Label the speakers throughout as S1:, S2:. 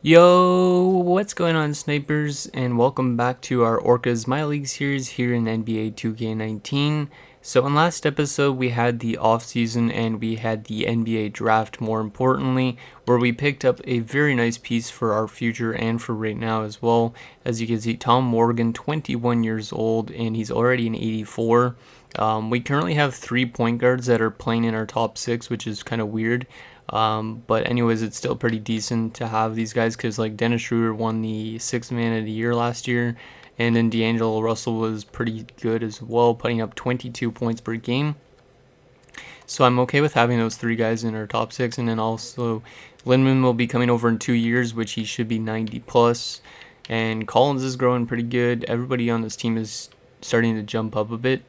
S1: Yo, what's going on, snipers, and welcome back to our Orcas MyLeague series here in NBA 2K19. So in last episode we had the off season and we had the NBA draft, more importantly, where we picked up a very nice piece for our future and for right now as well. As you can see, Tom Morgan, 21 years old, and he's already an 84. We currently have 3 point guards that are playing in our top 6, which is kind of weird. But anyways, it's still pretty decent to have these guys because like Dennis Schroeder won the 6th Man of the Year last year, and then D'Angelo Russell was pretty good as well, putting up 22 points per game. So I'm okay with having those 3 guys in our top 6, and then also Lindman will be coming over in 2 years, which he should be 90 plus, and Collins is growing pretty good. Everybody on this team is starting to jump up a bit.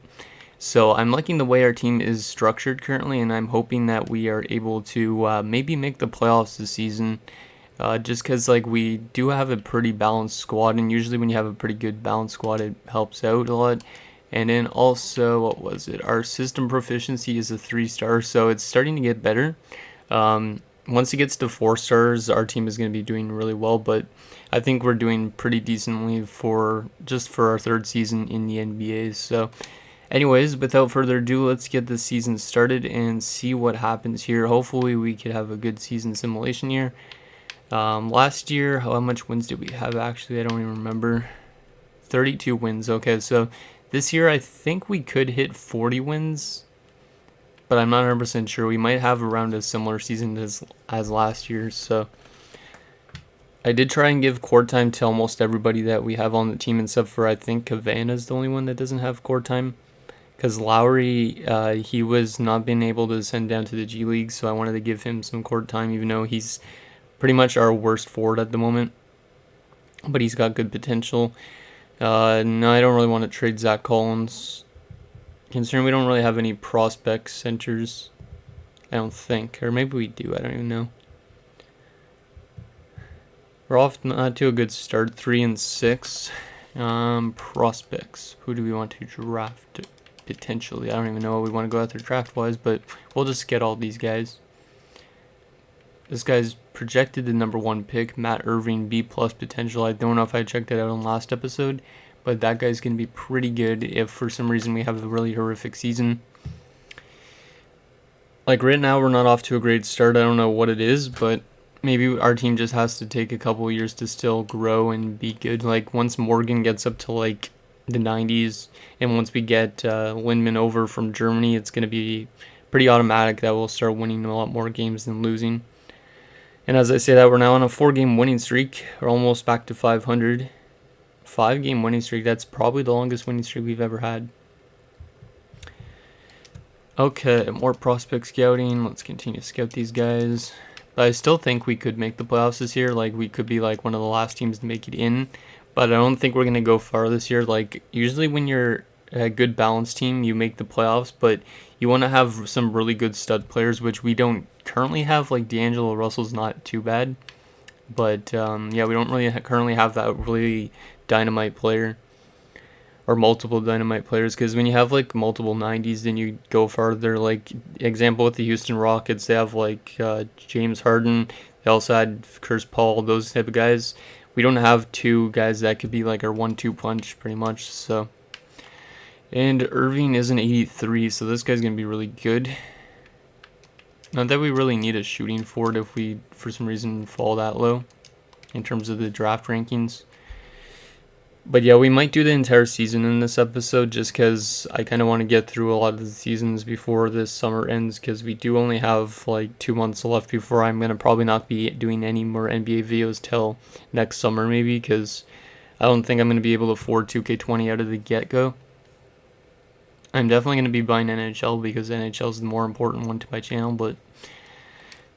S1: So I'm liking the way our team is structured currently, and I'm hoping that we are able to maybe make the playoffs this season. Just because like we do have a pretty balanced squad, and usually when you have a pretty good balanced squad, it helps out a lot. And then also, what was it? Our system proficiency is a 3-star, so it's starting to get better. Once it gets to 4 stars, our team is going to be doing really well. But I think we're doing pretty decently for our 3rd season in the NBA. So. Anyways, without further ado, let's get the season started and see what happens here. Hopefully we could have a good season simulation here. Last year, how much wins did we have actually? I don't even remember. 32 wins. Okay, so this year I think we could hit 40 wins, but I'm not 100% sure. We might have around a similar season as last year. So I did try and give court time to almost everybody that we have on the team, except for I think Havana's the only one that doesn't have court time. Because Lowry, he was not being able to send down to the G League, so I wanted to give him some court time, even though he's pretty much our worst forward at the moment. But he's got good potential. No, I don't really want to trade Zach Collins, considering we don't really have any prospect centers, I don't think. Or maybe we do, I don't even know. We're off not to a good start, 3-6. Prospects, who do we want to draft? Potentially, I don't even know what we want to go after draft wise, but we'll just get all these guys. This guy's projected the number 1 pick, Matt Irving, B+ potential. I don't know if I checked it out on last episode, but that guy's going to be pretty good if for some reason we have a really horrific season. Like right now, we're not off to a great start. I don't know what it is, but maybe our team just has to take a couple years to still grow and be good. Like once Morgan gets up to like the 90s, and once we get Lindman over from Germany, it's going to be pretty automatic that we'll start winning a lot more games than losing. And as I say that, we're now on a 4-game winning streak. We're almost back to 500. 5-game winning streak, that's probably the longest winning streak we've ever had. Okay, more prospect scouting. Let's continue to scout these guys. But I still think we could make the playoffs this year. Like we could be like one of the last teams to make it in. But I don't think we're going to go far this year. Like, usually when you're a good balanced team, you make the playoffs, but you want to have some really good stud players, which we don't currently have. Like, D'Angelo Russell's not too bad. But, yeah, we don't really currently have that really dynamite player. Or multiple dynamite players, because when you have, like, multiple 90s, then you go farther. Like, example with the Houston Rockets, they have, like, James Harden. They also had Chris Paul, those type of guys. We don't have 2 guys that could be like our 1-2 punch pretty much. So, and Irving is an 83, so this guy's gonna be really good. Not that we really need a shooting forward if we for some reason fall that low in terms of the draft rankings. But yeah, we might do the entire season in this episode just because I kind of want to get through a lot of the seasons before this summer ends, because we do only have like 2 months left before I'm going to probably not be doing any more NBA videos till next summer maybe, because I don't think I'm going to be able to afford 2K20 out of the get-go. I'm definitely going to be buying NHL because NHL is the more important one to my channel, but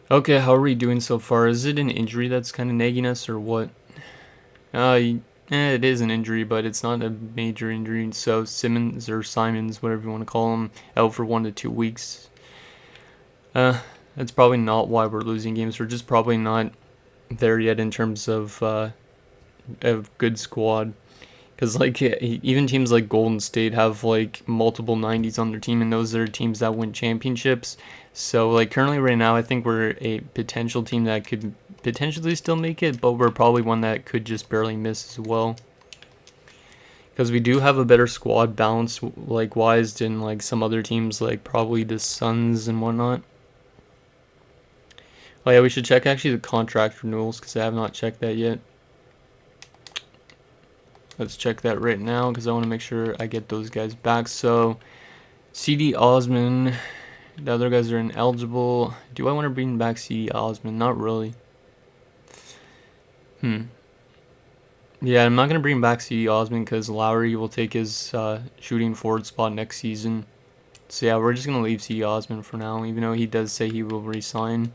S1: okay, how are we doing so far? Is it an injury that's kind of nagging us or what? It is an injury, but it's not a major injury. So Simons, whatever you want to call him, out for 1 to 2 weeks. That's probably not why we're losing games. We're just probably not there yet in terms of a good squad. Because like even teams like Golden State have like multiple 90s on their team, and those are teams that win championships. So like currently right now, I think we're a potential team that could potentially still make it, but we're probably one that could just barely miss as well. Because we do have a better squad balance, like, wise than, like, some other teams, like, probably the Suns and whatnot. Oh yeah, we should check actually the contract renewals, because I have not checked that yet. Let's check that right now, because I want to make sure I get those guys back. So, CD Osman, the other guys are ineligible. Do I want to bring back CD Osman? Not really. Yeah, I'm not going to bring back CD Osman because Lowry will take his shooting forward spot next season. So yeah, we're just going to leave CD Osman for now, even though he does say he will resign.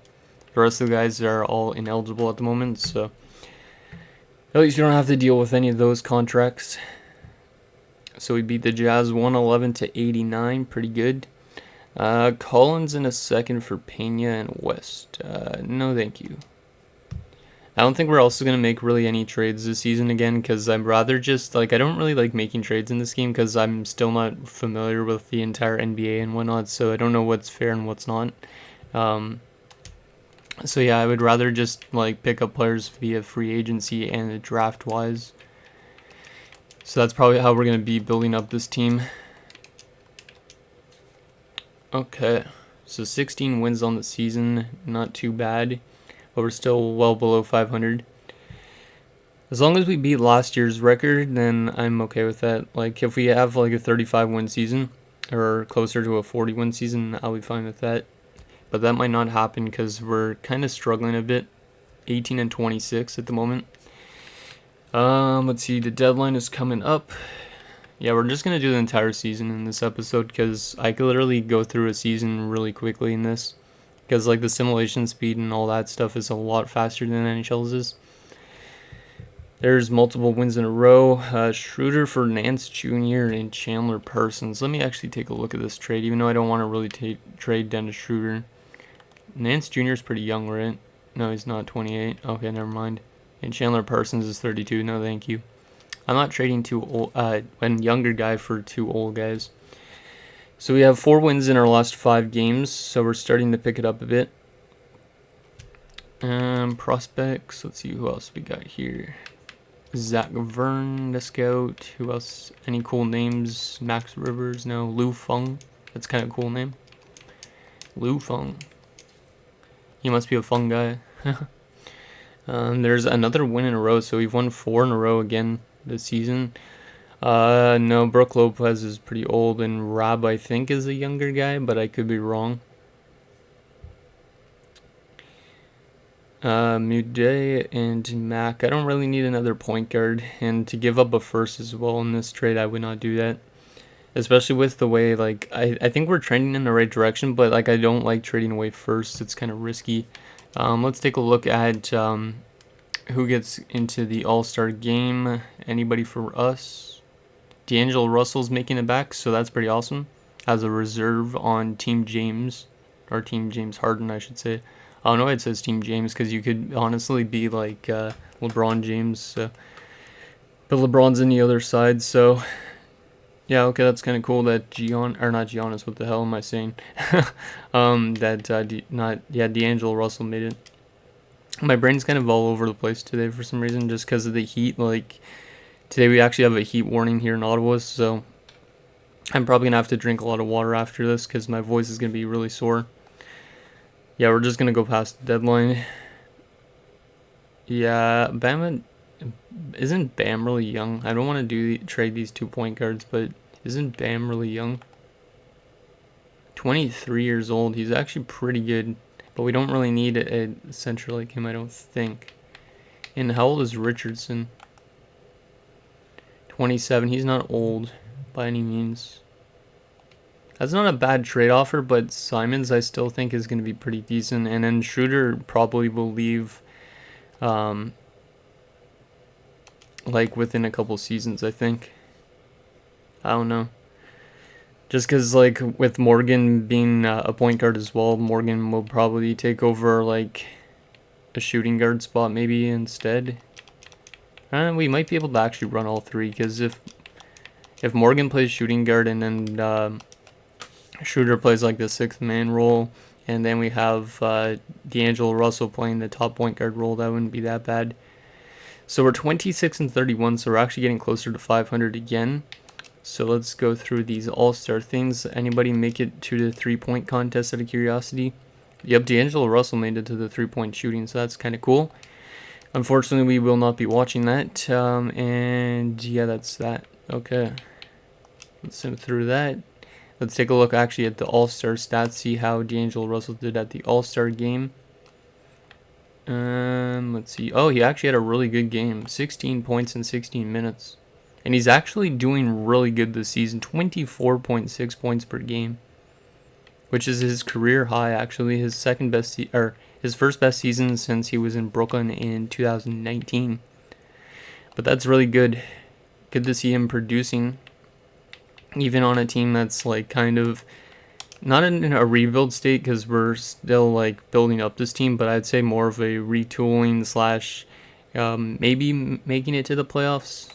S1: The rest of the guys are all ineligible at the moment, so at least you don't have to deal with any of those contracts. So we beat the Jazz 111 to 89, pretty good. Collins in a second for Pena and West. No thank you. I don't think we're also going to make really any trades this season again, because I'd rather just, like, I don't really like making trades in this game because I'm still not familiar with the entire NBA and whatnot, so I don't know what's fair and what's not. So yeah, I would rather just, like, pick up players via free agency and draft-wise. So that's probably how we're going to be building up this team. Okay, so 16 wins on the season, not too bad. But we're still well below 500. As long as we beat last year's record, then I'm okay with that. Like, if we have like a 35 win season or closer to a 40 win season, I'll be fine with that. But that might not happen because we're kind of struggling a bit. 18 and 26 at the moment. Let's see, the deadline is coming up. Yeah, we're just gonna do the entire season in this episode because I could literally go through a season really quickly in this. Because, like, the simulation speed and all that stuff is a lot faster than NHL's is. There's multiple wins in a row. Schroeder for Nance Jr. and Chandler Parsons. Let me actually take a look at this trade, even though I don't want to really trade Dennis Schroeder. Nance Jr. is pretty young, right? No, he's not 28. Okay, never mind. And Chandler Parsons is 32. No, thank you. I'm not trading two old, one younger guy for two old guys. So we have 4 wins in our last 5 games, so we're starting to pick it up a bit. Prospects, let's see who else we got here. Zach Verne, the scout. Who else? Any cool names? Max Rivers, no. Lu Feng, that's kind of a cool name. Lu Feng. He must be a fun guy. There's another win in a row, so we've won 4 in a row again this season. No, Brooke Lopez is pretty old, and Rob, I think, is a younger guy, but I could be wrong. Muday and Mac. I don't really need another point guard, and to give up a first as well in this trade, I would not do that. Especially with the way, like, I think we're trending in the right direction, but, like, I don't like trading away first. It's kind of risky. Let's take a look at who gets into the All-Star game. Anybody for us? D'Angelo Russell's making it back, so that's pretty awesome. As a reserve on Team James, or Team James Harden, I should say. I don't know why it says Team James, because you could honestly be like LeBron James. But LeBron's in the other side, so yeah, okay, that's kind of cool that Giannis, what the hell am I saying? D'Angelo Russell made it. My brain's kind of all over the place today for some reason, just because of the heat. Like, today we actually have a heat warning here in Ottawa, so I'm probably going to have to drink a lot of water after this because my voice is going to be really sore. Yeah, we're just going to go past the deadline. Yeah, isn't Bam really young? I don't want to trade these 2 point guards, but isn't Bam really young? 23 years old. He's actually pretty good, but we don't really need a center like him, I don't think. And how old is Richardson? 27. He's not old by any means. That's not a bad trade offer, but Simons I still think is going to be pretty decent. And then Schroeder probably will leave like within a couple seasons, I think. I don't know. Just because, like, with Morgan being a point guard as well, Morgan will probably take over, like, a shooting guard spot maybe instead. We might be able to actually run all 3, because if Morgan plays shooting guard and then Schroeder plays like the 6th man role, And then we have D'Angelo Russell playing the top point guard role. That wouldn't be that bad. So we're 26 and 31, so we're actually getting closer to 500 again. So let's go through these all-star things. Anybody make it to the three-point contest out of curiosity? Yep, D'Angelo Russell made it to the three-point shooting, so that's kind of cool. Unfortunately, we will not be watching that. And yeah, that's that. Okay. Let's sim through that. Let's take a look actually at the all-star stats, see how D'Angelo Russell did at the all-star game. Let's see. Oh, he actually had a really good game. 16 points in 16 minutes. And he's actually doing really good this season. 24.6 points per game, which is his career high, actually. His second best, or his first best season since he was in Brooklyn in 2019. But that's really good. Good to see him producing, even on a team that's like kind of not in a rebuild state, because we're still like building up this team, but I'd say more of a retooling slash maybe making it to the playoffs.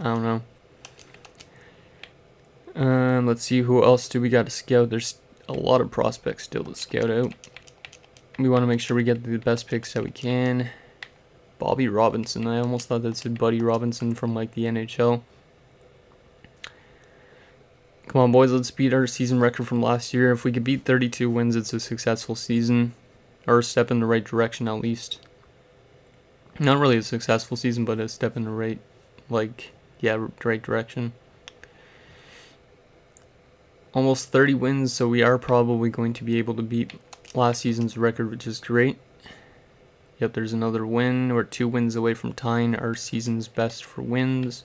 S1: I don't know. Let's see, who else do we got to scout? There's a lot of prospects still to scout out. We want to make sure we get the best picks that we can. Bobby Robinson. I almost thought that said Buddy Robinson from like the NHL. Come on, boys, let's beat our season record from last year. If we could beat 32 wins, it's a successful season. Or a step in the right direction, at least. Not really a successful season, but a step in the right, right direction. Almost 30 wins, so we are probably going to be able to beat last season's record, which is great. Yep, there's another win. We're 2 wins away from tying our season's best for wins.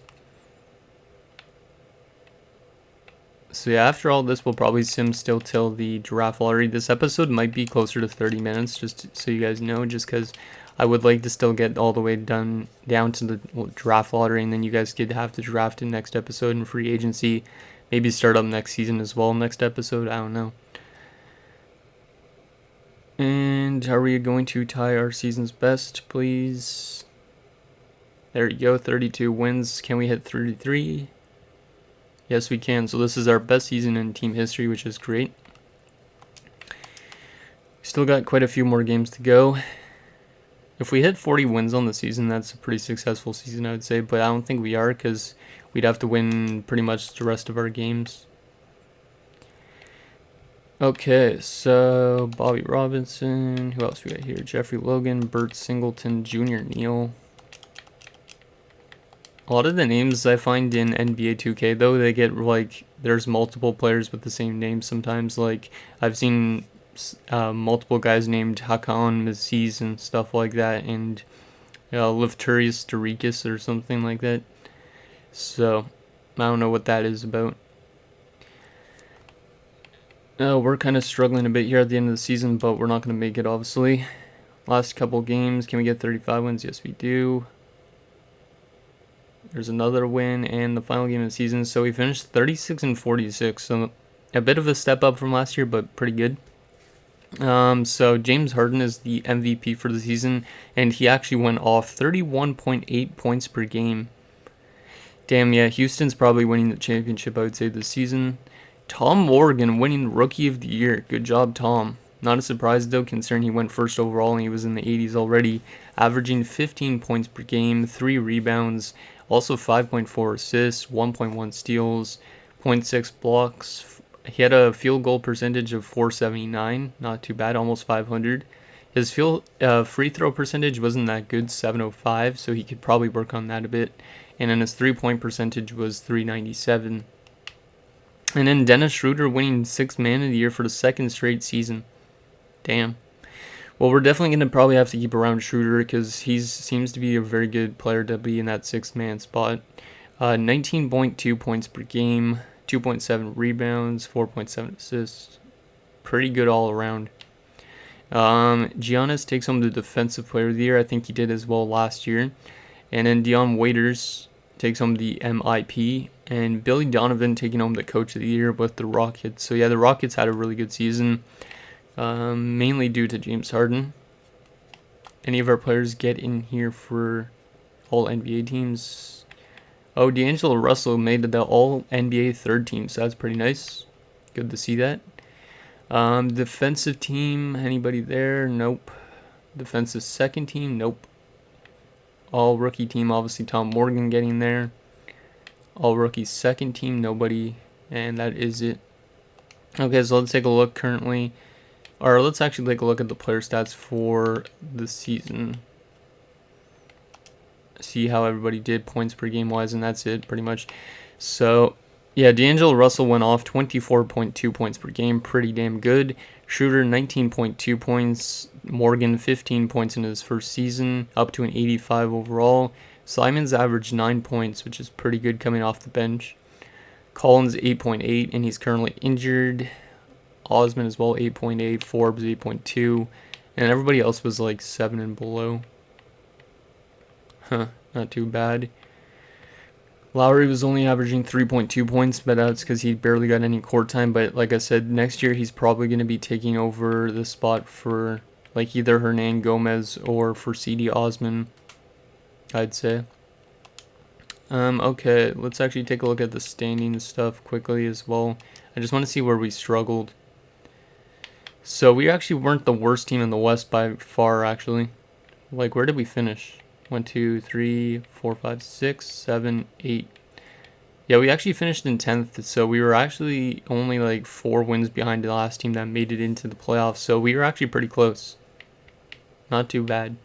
S1: So yeah, after all this, we'll probably sim still till the draft lottery. This episode might be closer to 30 minutes, just so you guys know, just because I would like to still get all the way down to the draft lottery, and then you guys could have to draft in next episode and free agency. Maybe start up next season as well, next episode, I don't know. And are we going to tie our season's best, please? There you go, 32 wins. Can we hit 33? Yes, we can. So this is our best season in team history, which is great. Still got quite a few more games to go. If we hit 40 wins on the season, that's a pretty successful season, I would say. But I don't think we are, because we'd have to win pretty much the rest of our games. Okay, so Bobby Robinson. Who else we got here? Jeffrey Logan, Bert Singleton, Junior Neal. A lot of the names I find in NBA 2K, though, they get like, there's multiple players with the same name sometimes. Like, I've seen multiple guys named Hakan Maziz and stuff like that, and Lifturius Dorikis or something like that. So, I don't know what that is about. We're kind of struggling a bit here at the end of the season, but we're not going to make it, obviously. Last couple games, can we get 35 wins? Yes, we do. There's another win, and the final game of the season. So we finished 36 and 46. So a bit of a step up from last year, but pretty good. So James Harden is the MVP for the season, and he actually went off 31.8 points per game. Damn, yeah, Houston's probably winning the championship, I would say, this season. Tom Morgan winning Rookie of the Year. Good job, Tom. Not a surprise, though, considering he went first overall and he was in the 80s already, averaging 15 points per game, 3 rebounds, also 5.4 assists, 1.1 steals, 0.6 blocks. He had a field goal percentage of .479, not too bad, almost 500. His free throw percentage wasn't that good, 705, so he could probably work on that a bit. And then his 3-point percentage was .397. And then Dennis Schroeder winning 6th Man of the Year for the 2nd straight season. Damn. Well, we're definitely going to probably have to keep around Schroeder, because he seems to be a very good player to be in that 6th man spot. 19.2 points per game, 2.7 rebounds, 4.7 assists. Pretty good all around. Giannis takes home the Defensive Player of the Year. I think he did as well last year. And then Dion Waiters takes home the MIP. And Billy Donovan taking home the Coach of the Year with the Rockets. So yeah, the Rockets had a really good season. Mainly due to James Harden. Any of our players get in here for all NBA teams? Oh, D'Angelo Russell made the all NBA 3rd team, so that's pretty nice. Good to see that. Defensive team, anybody there? Nope. Defensive second team, nope. All rookie team, obviously Tom Morgan getting there. All rookie second team, nobody. And that is it. Okay, so let's take a look currently. Or let's actually take a look at the player stats for the season. See how everybody did points per game wise, and that's it pretty much. So yeah, D'Angelo Russell went off 24.2 points per game, pretty damn good. Schroeder 19.2 points, Morgan 15 points in his first season, up to an 85 overall. Simons averaged 9 points, which is pretty good coming off the bench. Collins 8.8, and he's currently injured. Osman as well 8.8, Forbes 8.2, and everybody else was like 7 and below. Not too bad. Lowry was only averaging 3.2 points, but that's because he barely got any court time. But like I said, next year he's probably going to be taking over the spot for like either Hernan Gomez or for CD Osman, I'd say. Okay, let's actually take a look at the standing stuff quickly as well. I just want to see where we struggled. So we actually weren't the worst team in the West by far, actually. Like, where did we finish? 1, 2, 3, 4, 5, 6, 7, 8. Yeah, we actually finished in 10th, so we were actually only like 4 wins behind the last team that made it into the playoffs, so we were actually pretty close. Not too bad.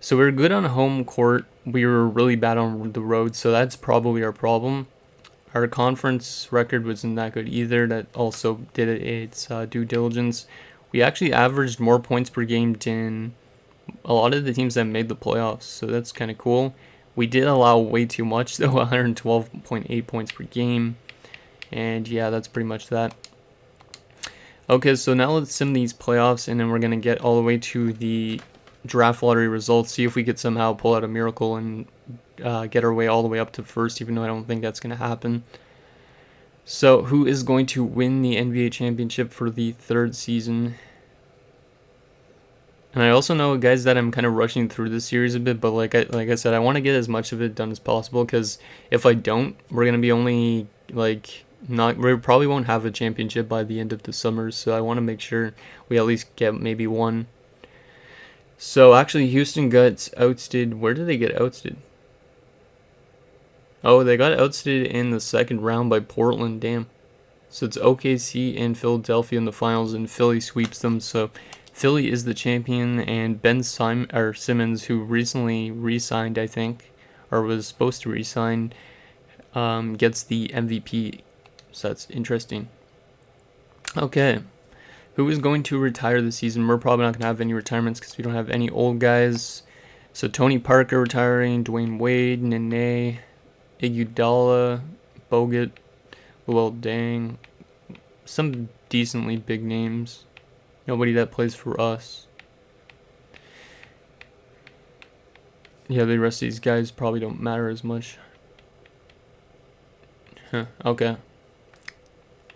S1: So we were good on home court. We were really bad on the road, so that's probably our problem. Our conference record wasn't that good either. That also did its due diligence. We actually averaged more points per game than a lot of the teams that made the playoffs, so that's kind of cool. We did allow way too much, though, 112.8 points per game. And yeah, that's pretty much that. Okay, so now let's sim these playoffs, and then we're going to get all the way to the draft lottery results, see if we could somehow pull out a miracle and get our way all the way up to first, even though I don't think that's going to happen. So who is going to win the NBA championship for the 3rd season? And I also know, guys, that I'm kind of rushing through this series a bit, but like I said, I want to get as much of it done as possible, because if I don't, we're going to be only, like, we probably won't have a championship by the end of the summer, so I want to make sure we at least get maybe one. So actually, Houston got ousted. Where did they get ousted? Oh, they got ousted in the 2nd round by Portland, damn. So it's OKC and Philadelphia in the finals, and Philly sweeps them, so Philly is the champion, and Ben Simmons, who recently re-signed, I think, or was supposed to re-sign, gets the MVP, so that's interesting. Okay, who is going to retire this season? We're probably not going to have any retirements because we don't have any old guys. So Tony Parker retiring, Dwayne Wade, Nene, Iguodala, Bogut, Luol Deng, some decently big names. Nobody that plays for us. Yeah, the rest of these guys probably don't matter as much. Okay.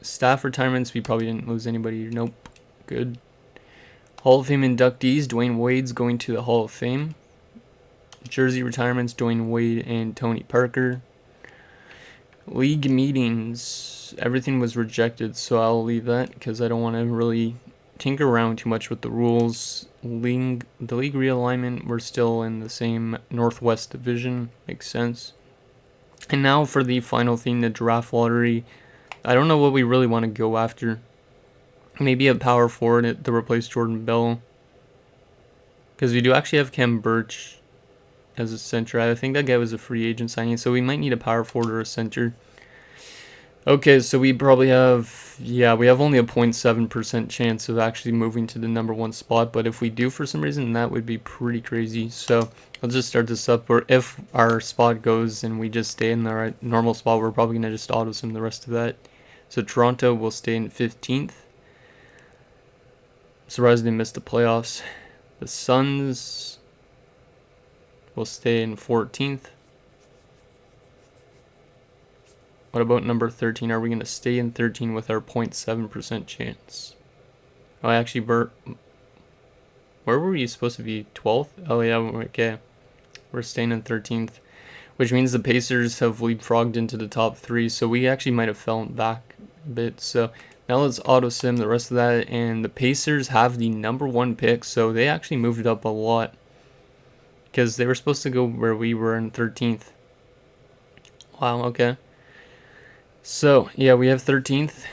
S1: Staff retirements, we probably didn't lose anybody. Nope. Good. Hall of Fame inductees, Dwayne Wade's going to the Hall of Fame. Jersey retirements, Dwayne Wade and Tony Parker. League meetings, everything was rejected, so I'll leave that because I don't want to really tinker around too much with the rules. The league realignment, we're still in the same Northwest Division, makes sense. And now for the final thing, the draft lottery. I don't know what we really want to go after. Maybe a power forward to replace Jordan Bell, because we do actually have Kem Birch as a center. I think that guy was a free agent signing, so we might need a power forward or a center. Okay, so we probably have, we have only a 0.7% chance of actually moving to the number 1 spot, but if we do for some reason, that would be pretty crazy. So let's just start this up, or if our spot goes and we just stay in the right normal spot, we're probably going to just auto-sim the rest of that. So Toronto will stay in 15th. Surprised they missed the playoffs. The Suns will stay in 14th. What about number 13? Are we going to stay in 13 with our 0.7% chance? Oh, actually, where were you supposed to be? 12th? Oh, yeah, okay. We're staying in 13th, which means the Pacers have leapfrogged into the top 3, so we actually might have fallen back a bit. So Now let's auto sim the rest of that, and the Pacers have the #1 pick, so they actually moved it up a lot because they were supposed to go where we were in 13th. Wow, okay. So yeah, we have 13th.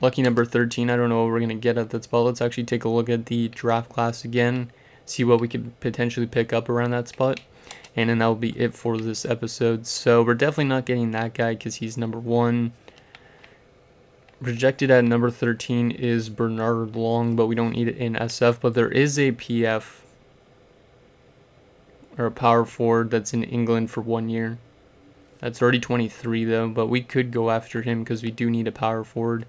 S1: Lucky number 13. I don't know what we're going to get at that spot. Let's actually take a look at the draft class again, see what we could potentially pick up around that spot. And then that'll be it for this episode. So we're definitely not getting that guy because he's #1. Projected at number 13 is Bernard Long, but we don't need it in SF. But there is a PF, or a power forward, that's in England for 1 year. That's already 23 though, but we could go after him because we do need a power forward.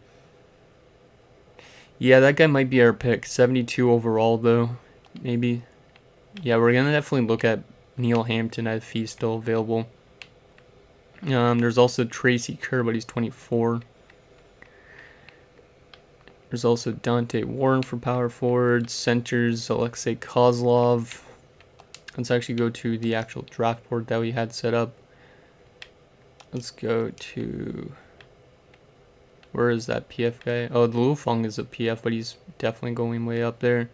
S1: Yeah, that guy might be our pick. 72 overall though, maybe. Yeah, we're gonna definitely look at Neil Hampton if he's still available. There's also Tracy Kerr, but he's 24. There's also Dante Warren for power forwards. Centers, Alexei Kozlov. Let's actually go to the actual draft board that we had set up. Let's go to... Where is that PF guy? Oh, the Lufeng is a PF, but he's definitely going way up there.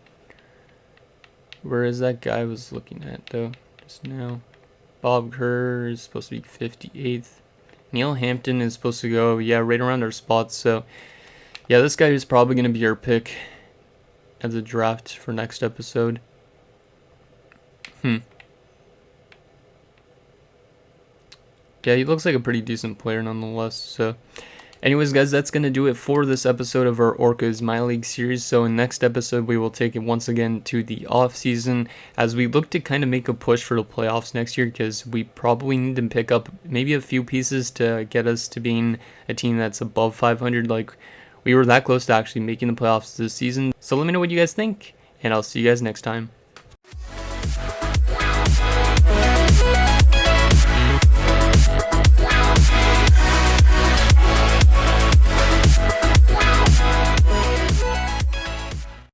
S1: Where is that guy I was looking at, though, just now? Bob Kerr is supposed to be 58th. Neil Hampton is supposed to go, yeah, right around our spots, so... Yeah, this guy is probably going to be our pick as a draft for next episode. Yeah, he looks like a pretty decent player nonetheless. So, anyways, guys, that's going to do it for this episode of our Orcas MyLeague series. So, in next episode, we will take it once again to the off season as we look to kind of make a push for the playoffs next year, because we probably need to pick up maybe a few pieces to get us to being a team that's above 500. Like, we were that close to actually making the playoffs this season. So let me know what you guys think, and I'll see you guys next time.